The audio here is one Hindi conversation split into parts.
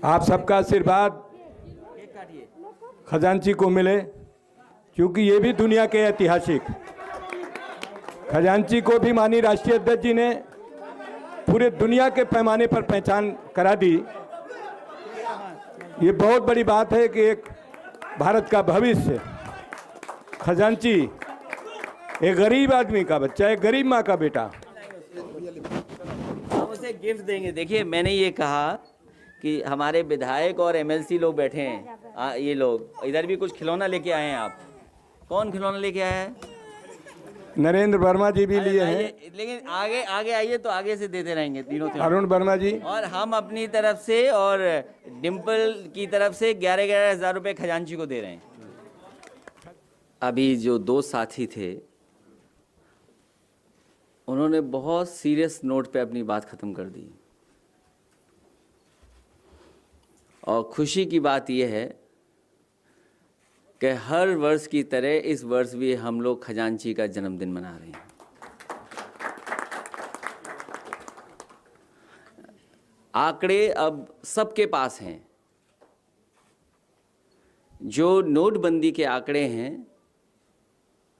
आप सबका आशीर्वाद खजांची को मिले, क्योंकि ये भी दुनिया के ऐतिहासिक खजांची को भी माननीय राष्ट्रीय अध्यक्ष जी ने पूरे दुनिया के पैमाने पर पहचान करा दी। ये बहुत बड़ी बात है कि एक भारत का भविष्य खजांची, एक गरीब आदमी का बच्चा, एक गरीब माँ का बेटा। हम उसे गिफ्ट देंगे। देखिए, मैंने ये कहा कि हमारे विधायक और एमएलसी लोग बैठे हैं, ये लोग इधर भी कुछ खिलौना लेके आए हैं। आप कौन खिलौना लेके आया है? नरेंद्र वर्मा जी भी लिए हैं, लेकिन आगे आगे आइए तो आगे से देते रहेंगे तीनों। अरुण वर्मा जी और हम अपनी तरफ से और डिम्पल की तरफ से 11,000 11,000 रुपये खजांची को दे रहे हैं। अभी जो दो साथी थे उन्होंने बहुत सीरियस नोट पे अपनी बात खत्म कर दी, और खुशी की बात यह है कि हर वर्ष की तरह इस वर्ष भी हम लोग खजांची का जन्मदिन मना रहे हैं। आंकड़े अब सबके पास हैं, जो नोटबंदी के आंकड़े हैं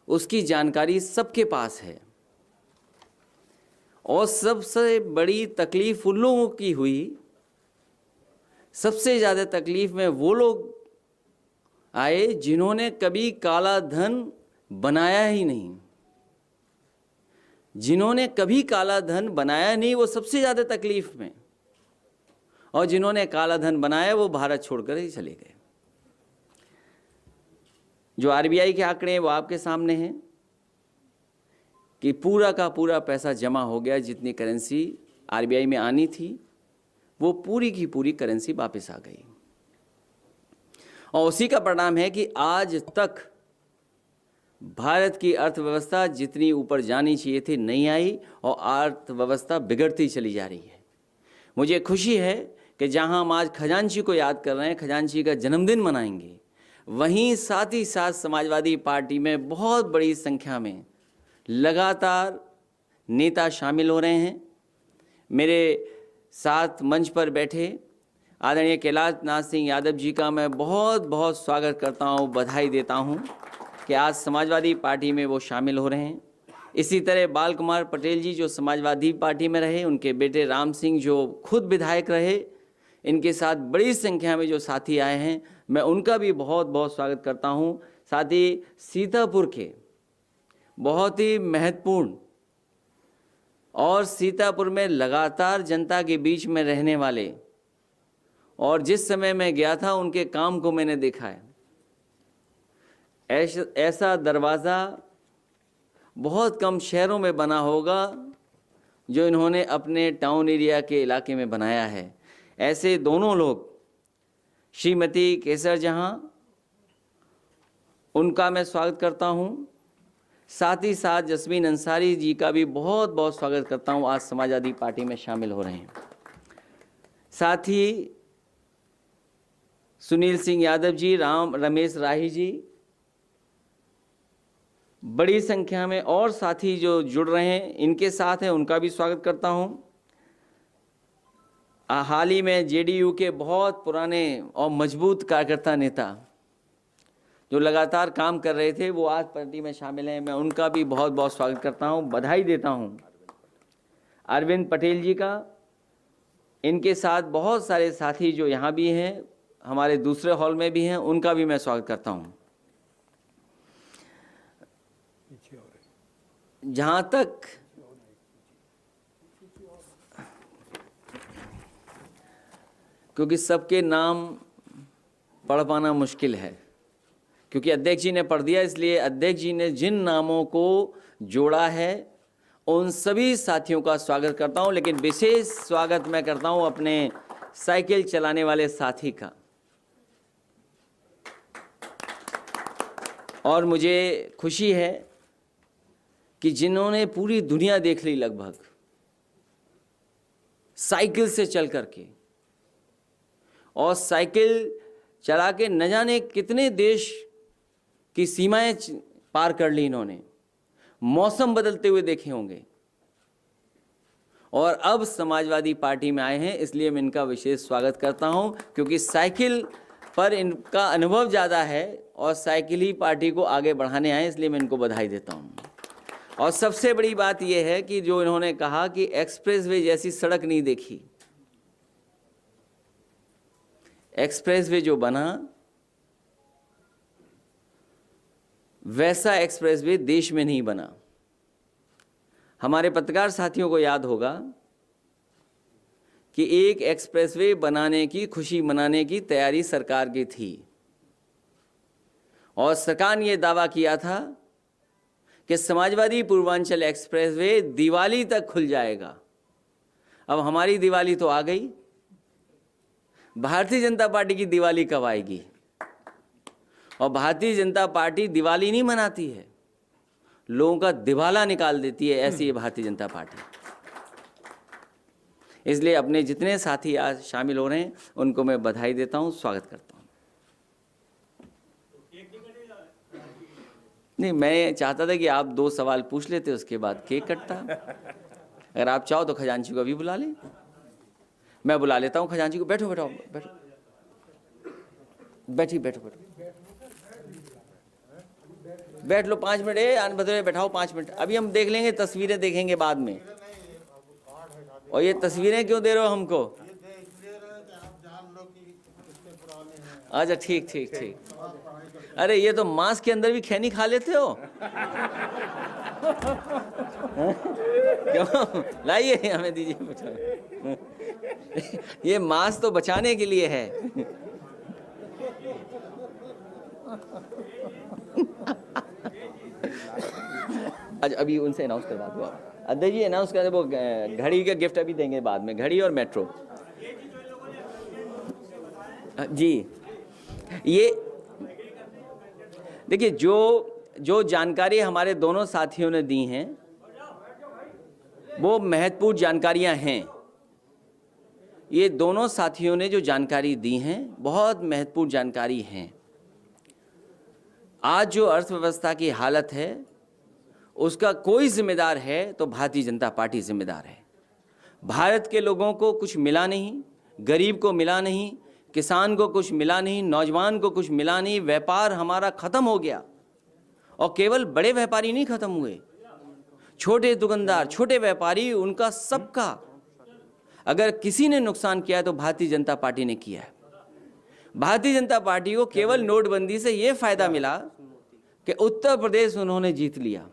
उसकी जानकारी सबके पास है, और सबसे बड़ी तकलीफ उन लोगों की हुई, सबसे ज़्यादा तकलीफ में वो लोग आए जिन्होंने कभी काला धन बनाया ही नहीं। जिन्होंने कभी काला धन बनाया नहीं वो सबसे ज़्यादा तकलीफ में, और जिन्होंने काला धन बनाया वो भारत छोड़कर ही चले गए। जो आरबीआई के आंकड़े हैं वो आपके सामने हैं कि पूरा का पूरा पैसा जमा हो गया। जितनी करेंसी आरबीआई में आनी थी वो पूरी की पूरी करेंसी वापस आ गई, और उसी का परिणाम है कि आज तक भारत की अर्थव्यवस्था जितनी ऊपर जानी चाहिए थी नहीं आई, और अर्थव्यवस्था बिगड़ती चली जा रही है। मुझे खुशी है कि जहां हम आज खजांची को याद कर रहे हैं, खजांची का जन्मदिन मनाएंगे, वहीं साथ ही साथ समाजवादी पार्टी में बहुत बड़ी संख्या में लगातार नेता शामिल हो रहे हैं। मेरे साथ मंच पर बैठे आदरणीय कैलाशनाथ सिंह यादव जी का मैं बहुत बहुत स्वागत करता हूं, बधाई देता हूं कि आज समाजवादी पार्टी में वो शामिल हो रहे हैं। इसी तरह बाल कुमार पटेल जी जो समाजवादी पार्टी में रहे, उनके बेटे राम सिंह जो खुद विधायक रहे, इनके साथ बड़ी संख्या में जो साथी आए हैं, मैं उनका भी बहुत बहुत स्वागत करता हूं। साथ ही सीतापुर के बहुत ही महत्वपूर्ण और सीतापुर में लगातार जनता के बीच में रहने वाले, और जिस समय मैं गया था उनके काम को मैंने देखा है। ऐसा दरवाज़ा बहुत कम शहरों में बना होगा जो इन्होंने अपने टाउन एरिया के इलाके में बनाया है। ऐसे दोनों लोग, श्रीमती केसर जहां, उनका मैं स्वागत करता हूं। साथ ही साथ जस्मीन अंसारी जी का भी बहुत बहुत स्वागत करता हूं, आज समाजवादी पार्टी में शामिल हो रहे हैं। साथ ही सुनील सिंह यादव जी, रमेश राही जी, बड़ी संख्या में और साथी जो जुड़ रहे हैं, इनके साथ हैं, उनका भी स्वागत करता हूं। हाल ही में जेडीयू के बहुत पुराने और मजबूत कार्यकर्ता नेता जो लगातार काम कर रहे थे, वो आज पार्टी में शामिल हैं, मैं उनका भी बहुत बहुत स्वागत करता हूं, बधाई देता हूं। अरविंद पटेल जी का, इनके साथ बहुत सारे साथी जो यहाँ भी हैं, हमारे दूसरे हॉल में भी हैं, उनका भी मैं स्वागत करता हूं। जहाँ तक क्योंकि सबके नाम पढ़ पाना मुश्किल है, क्योंकि अध्यक्ष जी ने पढ़ दिया, इसलिए अध्यक्ष जी ने जिन नामों को जोड़ा है उन सभी साथियों का स्वागत करता हूं। लेकिन विशेष स्वागत मैं करता हूं अपने साइकिल चलाने वाले साथी का, और मुझे खुशी है कि जिन्होंने पूरी दुनिया देख ली लगभग साइकिल से चल करके, और साइकिल चला के न जाने कितने देश की सीमाएं पार कर ली इन्होंने, मौसम बदलते हुए देखे होंगे, और अब समाजवादी पार्टी में आए हैं, इसलिए मैं इनका विशेष स्वागत करता हूं, क्योंकि साइकिल पर इनका अनुभव ज़्यादा है और साइकिल ही पार्टी को आगे बढ़ाने आए, इसलिए मैं इनको बधाई देता हूं। और सबसे बड़ी बात यह है कि जो इन्होंने कहा कि एक्सप्रेसवे जैसी सड़क नहीं देखी। एक्सप्रेसवे जो बना वैसा एक्सप्रेसवे देश में नहीं बना। हमारे पत्रकार साथियों को याद होगा कि एक एक्सप्रेसवे बनाने की खुशी मनाने की तैयारी सरकार की थी और सरकार ने यह दावा किया था कि समाजवादी पूर्वांचल एक्सप्रेसवे दिवाली तक खुल जाएगा। अब हमारी दिवाली तो आ गई, भारतीय जनता पार्टी की दिवाली कब आएगी? और भारतीय जनता पार्टी दिवाली नहीं मनाती है, लोगों का दिवाला निकाल देती है, ऐसी है भारतीय जनता पार्टी। इसलिए अपने जितने साथी आज शामिल हो रहे हैं उनको मैं बधाई देता हूं, स्वागत करता हूं। नहीं, मैं चाहता था कि आप 2 सवाल पूछ लेते, उसके बाद केक कटता। अगर आप चाहो तो खजांची को अभी बुला लें। मैं बुला लेता हूं खजांची को। बैठो बैठो बैठो, बैठो बैठो बैठ लो 5 मिनट। आन बदले बैठाओ 5 मिनट, अभी हम देख लेंगे, तस्वीरें देखेंगे बाद में। और ये तस्वीरें क्यों दे रहे हो हमको? अच्छा ठीक ठीक ठीक। अरे ये तो मांस के अंदर भी खैनी खा लेते हो। क्यों? लाइए, हमें दीजिए। ये मांस तो बचाने के लिए है। अच्छा अभी उनसे अनाउंस करवा दो आप। अध्यक्ष जी अनाउंस कर दे, वो घड़ी का गिफ्ट अभी देंगे बाद में, घड़ी और मेट्रो। जी ये देखिए, जो जानकारी हमारे दोनों साथियों ने दी हैं वो महत्वपूर्ण जानकारियां हैं। ये दोनों साथियों ने जो जानकारी दी हैं बहुत महत्वपूर्ण जानकारी हैं। आज जो अर्थव्यवस्था की हालत है उसका कोई जिम्मेदार है तो भारतीय जनता पार्टी जिम्मेदार है। भारत के लोगों को कुछ मिला नहीं, गरीब को मिला नहीं, किसान को कुछ मिला नहीं, नौजवान को कुछ मिला नहीं, व्यापार हमारा खत्म हो गया। और केवल बड़े व्यापारी नहीं खत्म हुए, छोटे दुकानदार, छोटे व्यापारी, उनका सबका अगर किसी ने नुकसान किया है तो भारतीय जनता पार्टी ने किया है। भारतीय जनता पार्टी को केवल नोटबंदी से यह फायदा मिला कि उत्तर प्रदेश उन्होंने जीत लिया।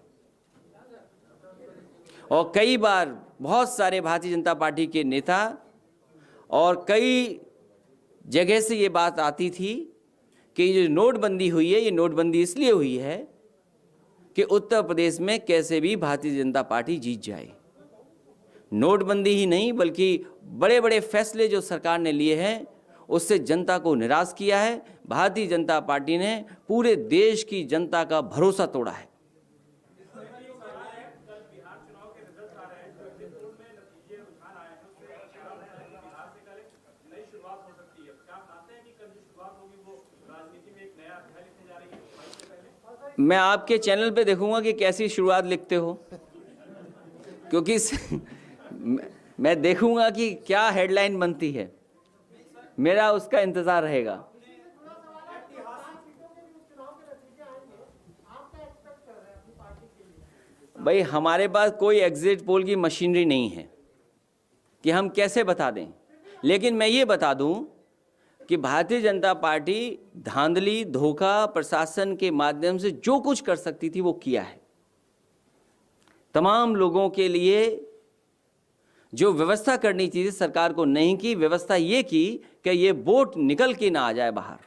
और कई बार बहुत सारे भारतीय जनता पार्टी के नेता और कई जगह से ये बात आती थी कि ये जो नोटबंदी हुई है, ये नोटबंदी इसलिए हुई है कि उत्तर प्रदेश में कैसे भी भारतीय जनता पार्टी जीत जाए। नोटबंदी ही नहीं बल्कि बड़े बड़े फैसले जो सरकार ने लिए हैं उससे जनता को निराश किया है। भारतीय जनता पार्टी ने पूरे देश की जनता का भरोसा तोड़ा है। मैं आपके चैनल पे देखूंगा कि कैसी शुरुआत लिखते हो, क्योंकि मैं देखूंगा कि क्या हेडलाइन बनती है, मेरा उसका इंतजार रहेगा। भाई हमारे पास कोई एग्जिट पोल की मशीनरी नहीं है कि हम कैसे बता दें, लेकिन मैं ये बता दूं कि भारतीय जनता पार्टी धांधली, धोखा, प्रशासन के माध्यम से जो कुछ कर सकती थी वो किया है। तमाम लोगों के लिए जो व्यवस्था करनी चाहिए सरकार को नहीं की, व्यवस्था ये की कि ये वोट निकल के ना आ जाए बाहर।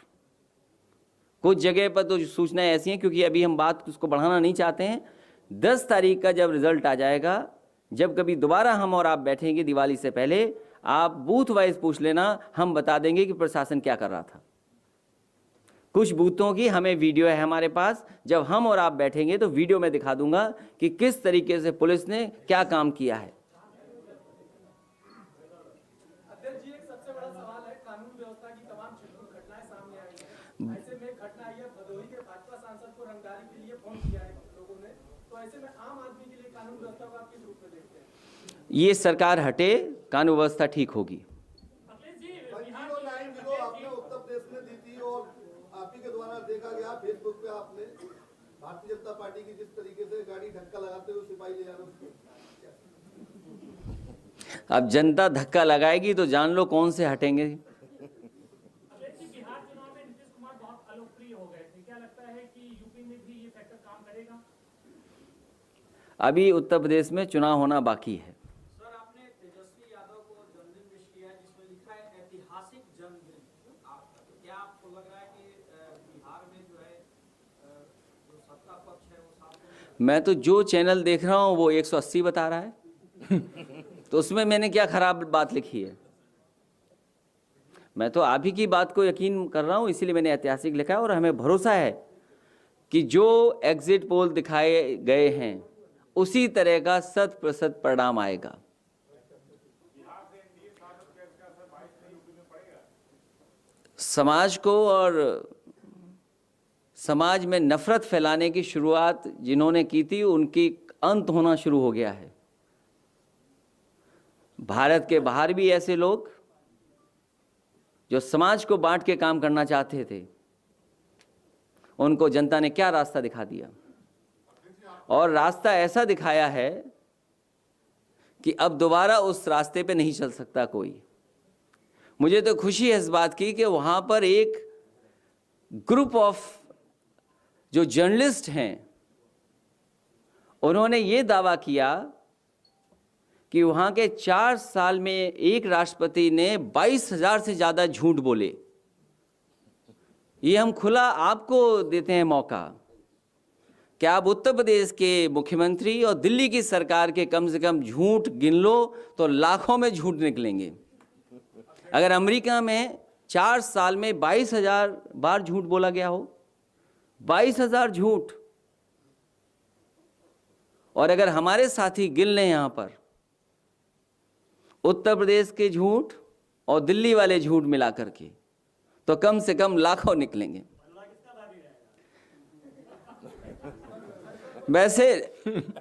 कुछ जगह पर तो सूचनाएं ऐसी हैं, क्योंकि अभी हम बात उसको बढ़ाना नहीं चाहते हैं। 10 तारीख का जब रिजल्ट आ जाएगा, जब कभी दोबारा हम और आप बैठेंगे दिवाली से पहले, आप बूथ वाइज पूछ लेना, हम बता देंगे कि प्रशासन क्या कर रहा था। कुछ बूथों की हमें वीडियो है हमारे पास, जब हम और आप बैठेंगे तो वीडियो में दिखा दूंगा कि किस तरीके से पुलिस ने क्या काम किया है। अध्यक्ष जी, एक सबसे बड़ा सवाल है, कानून व्यवस्था की तमाम घटनाएं सामने आई हैं। ऐसे में घटना आई है, भदोही के भाजपा सांसद को रंगदारी के लिए फोन किया है लोगों ने, तो ऐसे में आम आदमी के लिए कानून व्यवस्था को आप किस रूप में देखते हैं? ये सरकार हटे, कानून व्यवस्था ठीक होगी। 090 आपने उत्तर प्रदेश में दी थी और आप ही के द्वारा देखा गया फेसबुक पे आपने भारतीय जनता पार्टी की जिस तरीके से गाड़ी धक्का लगाते हुए सिपाही ले जाना। अब जनता धक्का लगाएगी तो जान लो कौन से हटेंगे। बिहार चुनाव में नीतीश कुमार बहुत अलोकप्रिय हो गए थे, क्या लगता है कि यूपी में भी ये फैक्टर काम करेगा? अभी उत्तर प्रदेश में चुनाव होना बाकी है। सर, आपने तेजस्वी यादव को जन्मदिन विश किया है जिसमें लिखा है ऐतिहासिक जन्मदिन आपका, तो क्या आपको लग रहा है कि बिहार में जो है जो सत्ता पक्ष है वो साथ में? मैं तो जो चैनल देख रहा हूँ वो 180 बता रहा है तो उसमें मैंने क्या खराब बात लिखी है? मैं तो आप ही की बात को यकीन कर रहा हूँ, इसीलिए मैंने ऐतिहासिक लिखा है। और हमें भरोसा है कि जो एग्जिट पोल दिखाए गए हैं उसी तरह का 100% परिणाम आएगा। समाज को और समाज में नफरत फैलाने की शुरुआत जिन्होंने की थी उनकी अंत होना शुरू हो गया है। भारत के बाहर भी ऐसे लोग जो समाज को बांट के काम करना चाहते थे, उनको जनता ने क्या रास्ता दिखा दिया, और रास्ता ऐसा दिखाया है कि अब दोबारा उस रास्ते पे नहीं चल सकता कोई। मुझे तो खुशी है इस बात की कि वहाँ पर एक ग्रुप ऑफ जो जर्नलिस्ट हैं उन्होंने ये दावा किया कि वहाँ के 4 साल में एक राष्ट्रपति ने 22,000 से ज़्यादा झूठ बोले। ये हम खुला आपको देते हैं मौका कि आप उत्तर प्रदेश के मुख्यमंत्री और दिल्ली की सरकार के कम से कम झूठ गिन लो तो लाखों में झूठ निकलेंगे। अगर अमेरिका में 4 साल में 22,000 बार झूठ बोला गया हो, 22,000 झूठ, और अगर हमारे साथी गिन लें यहाँ पर उत्तर प्रदेश के झूठ और दिल्ली वाले झूठ मिला करके, तो कम से कम लाखों निकलेंगे। वैसे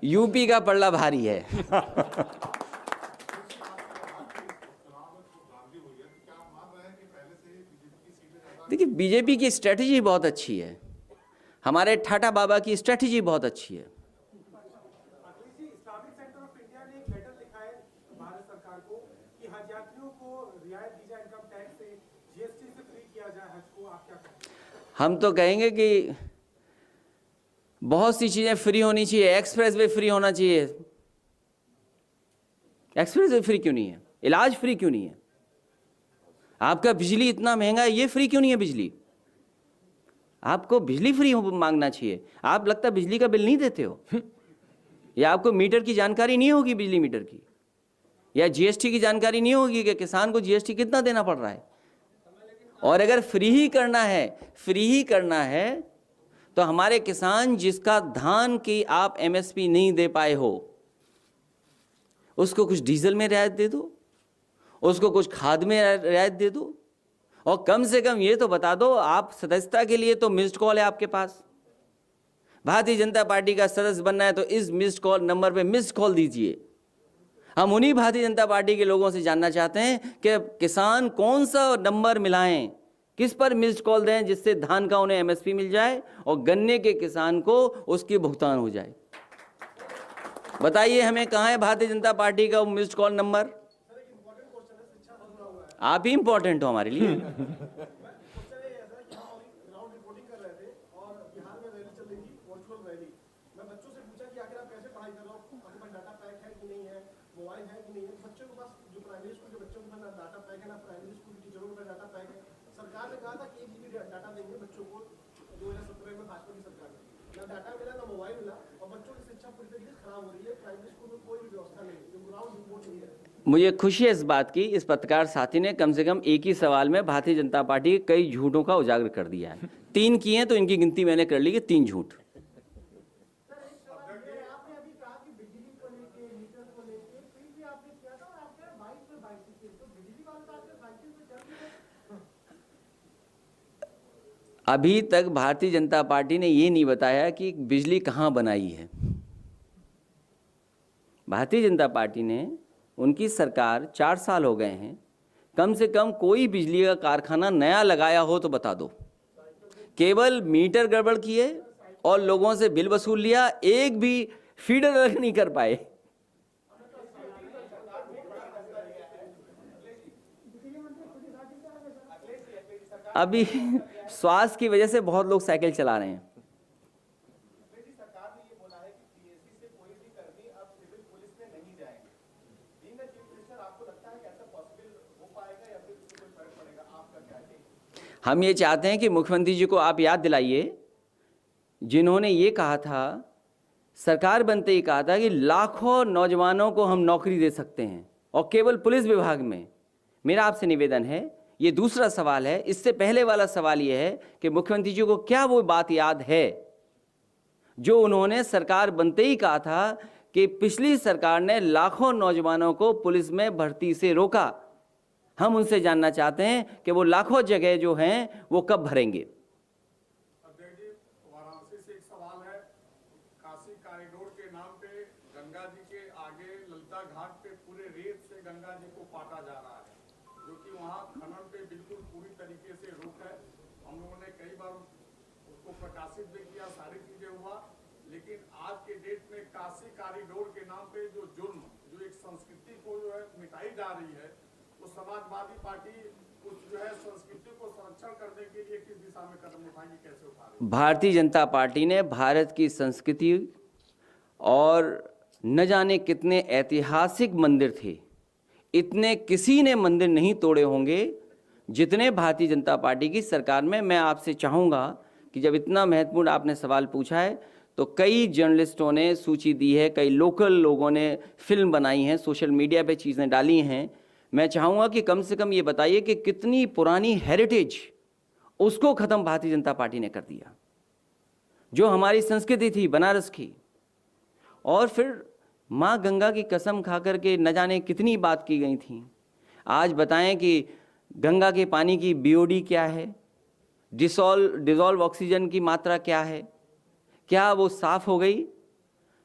यूपी का पल्ला भारी है। देखिए, बीजेपी की स्ट्रेटजी बहुत अच्छी है, हमारे ठाटा बाबा की स्ट्रेटजी बहुत अच्छी है। इस्लामिक सेंटर ऑफ इंडिया ने एक लेटर लिखा है भारत सरकार को कि हज यात्रियों को रियायत दी जाए इनकम टैक्स से, जीएसटी से फ्री किया जाए हज को, आप क्या कहेंगे? हम तो कहेंगे कि बहुत सी चीजें फ्री होनी चाहिए। एक्सप्रेस वे फ्री होना चाहिए। एक्सप्रेस वे फ्री क्यों नहीं है? इलाज फ्री क्यों नहीं है? आपका बिजली इतना महंगा है, ये फ्री क्यों नहीं है बिजली? आपको बिजली फ्री मांगना चाहिए। आप लगता है बिजली का बिल नहीं देते हो, या आपको मीटर की जानकारी नहीं होगी बिजली मीटर की, या जीएसटी की जानकारी नहीं होगी कि किसान को जीएसटी कितना देना पड़ रहा है। और अगर फ्री ही करना है तो हमारे किसान जिसका धान की आप एमएसपी नहीं दे पाए हो, उसको कुछ डीजल में रियायत दे दो, उसको कुछ खाद में रियायत दे दो, और कम से कम ये तो बता दो, आप सदस्यता के लिए तो मिस्ड कॉल है आपके पास। भारतीय जनता पार्टी का सदस्य बनना है तो इस मिस्ड कॉल नंबर पे मिस्ड कॉल दीजिए। हम उन्हीं भारतीय जनता पार्टी के लोगों से जानना चाहते हैं कि किसान कौन सा नंबर मिलाएं, किस पर मिस्ड कॉल दें जिससे धान का उन्हें एमएसपी मिल जाए और गन्ने के किसान को उसकी भुगतान हो जाए। बताइए हमें, कहाँ है भारतीय जनता पार्टी का मिस्ड कॉल नंबर? आप ही इंपॉर्टेंट हो हमारे लिए। ग्राउंड रिपोर्टिंग कर रहे थे और बिहार में रैली चल रही थी, वर्चुअल रैली। मैं बच्चों से पूछा कि आखिर आप कैसे पढ़ाई कर रहे हो, आपके पास डाटा पैक है कि नहीं है, मोबाइल है कि नहीं है। बच्चों के पास, जो प्राइमरी स्कूल के बच्चों के पास ना डाटा पैक है, ना प्राइमरी स्कूल के टीचरों के पास डाटा पैक है। सरकार ने कहा था कि 1 GB डाटा देंगे बच्चों को 2017 में, भाजपा की सरकार ने। ना डाटा मिला, ना मोबाइल मिला, और बच्चों की शिक्षा पूरी तरीके से खराब हो रही है। प्राइमरी स्कूल में कोई भी व्यवस्था नहीं है, जो ग्राउंड रिपोर्ट नहीं है। मुझे खुशी है इस बात की, इस पत्रकार साथी ने कम से कम एक ही सवाल में भारतीय जनता पार्टी के कई झूठों का उजागर कर दिया है। 3 किए हैं तो इनकी गिनती मैंने कर ली कि 3 झूठ। आपने अभी कहा कि बिजली को लेके, मीटर को लेके, फिर भी आपने किया था और आपके 22 पे 22 थे, तो बिजली वाले तो आपके 22 पे चल रहे हैं। अभी तक भारतीय जनता पार्टी ने ये नहीं बताया कि बिजली कहाँ बनाई है। भारतीय जनता पार्टी ने, उनकी सरकार 4 साल हो गए हैं, कम से कम कोई बिजली का कारखाना नया लगाया हो तो बता दो। केवल मीटर गड़बड़ किए और लोगों से बिल वसूल लिया, एक भी फीडर अलग नहीं कर पाए। अभी स्वास्थ्य की वजह से बहुत लोग साइकिल चला रहे हैं। हम ये चाहते हैं कि मुख्यमंत्री जी को आप याद दिलाइए, जिन्होंने ये कहा था, सरकार बनते ही कहा था कि लाखों नौजवानों को हम नौकरी दे सकते हैं, और केवल पुलिस विभाग में। मेरा आपसे निवेदन है, ये दूसरा सवाल है, इससे पहले वाला सवाल ये है कि मुख्यमंत्री जी को क्या वो बात याद है जो उन्होंने सरकार बनते ही कहा था कि पिछली सरकार ने लाखों नौजवानों को पुलिस में भर्ती से रोका। हम उनसे जानना चाहते हैं कि वो लाखों जगह जो हैं वो कब भरेंगे। वाराणसी से एक सवाल है, काशी कॉरिडोर के नाम पे गंगा जी के आगे ललिता घाट पे पूरे रेत से गंगा जी को पाटा जा रहा है, जो कि वहाँ खनन पे बिल्कुल पूरी तरीके से रोक है। हम लोगों ने कई बार उसको प्रकाशित भी किया, सारी चीजें हुआ, लेकिन आज के डेट में काशी कॉरिडोर के नाम पे जो जुर्म, जो एक संस्कृति को जो है मिटाई जा रही है, तो समाजवादी पार्टी उस जो है संस्कृति को संरक्षण करने के लिए किस दिशा में कदम उठाएगी, कैसे उठा रही है? भारतीय जनता पार्टी ने भारत की संस्कृति और न जाने कितने ऐतिहासिक मंदिर थे, इतने किसी ने मंदिर नहीं तोड़े होंगे जितने भारतीय जनता पार्टी की सरकार में। मैं आपसे चाहूँगा कि जब इतना महत्वपूर्ण आपने सवाल पूछा है तो कई जर्नलिस्टों ने सूची दी है, कई लोकल लोगों ने फिल्म बनाई है, सोशल मीडिया पे चीज़ें डाली हैं। मैं चाहूँगा कि कम से कम ये बताइए कि कितनी पुरानी हेरिटेज उसको ख़त्म भारतीय जनता पार्टी ने कर दिया, जो हमारी संस्कृति थी बनारस की। और फिर माँ गंगा की कसम खा कर के न जाने कितनी बात की गई थी। आज बताएं कि गंगा के पानी की बीओडी क्या है, डिसॉल्व ऑक्सीजन की मात्रा क्या है, क्या वो साफ़ हो गई?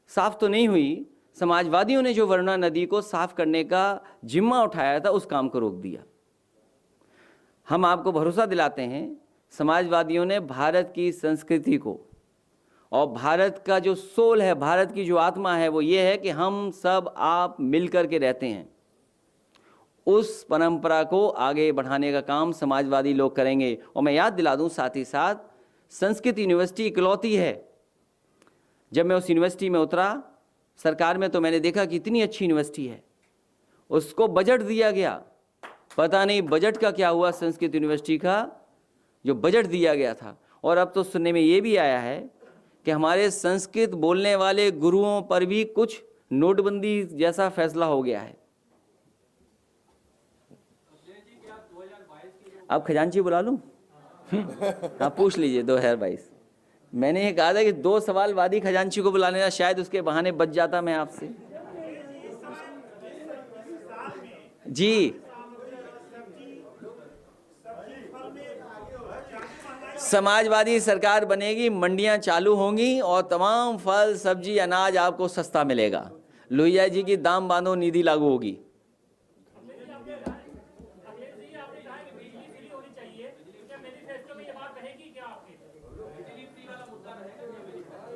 साफ़ तो नहीं हुई। समाजवादियों ने जो वरुणा नदी को साफ करने का जिम्मा उठाया था, उस काम को रोक दिया। हम आपको भरोसा दिलाते हैं, समाजवादियों ने भारत की संस्कृति को और भारत का जो सोल है, भारत की जो आत्मा है, वो ये है कि हम सब आप मिल कर के रहते हैं। उस परंपरा को आगे बढ़ाने का काम समाजवादी लोग करेंगे। और मैं याद दिला दूं साथ ही साथ, संस्कृत यूनिवर्सिटी इकलौती है। जब मैं उस यूनिवर्सिटी में उतरा सरकार में, तो मैंने देखा कि इतनी अच्छी यूनिवर्सिटी है, उसको बजट दिया गया। पता नहीं बजट का क्या हुआ संस्कृत यूनिवर्सिटी का, जो बजट दिया गया था। और अब तो सुनने में ये भी आया है कि हमारे संस्कृत बोलने वाले गुरुओं पर भी कुछ नोटबंदी जैसा फैसला हो गया है। अब खजांची बुला लूं? हाँ, पूछ लीजिए 2022। मैंने ये कहा था कि 2 सवाल वादी खजांची को बुला लेना, शायद उसके बहाने बच जाता मैं आपसे। जी, समाजवादी सरकार बनेगी, मंडियां चालू होंगी और तमाम फल सब्जी अनाज आपको सस्ता मिलेगा। लोहिया जी की दाम बांधो नीति लागू होगी।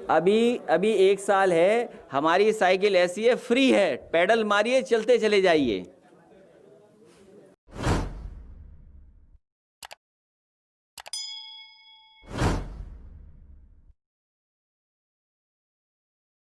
अभी 1 साल है, हमारी साइकिल ऐसी है, फ्री है, पैडल मारिए चलते चले जाइए।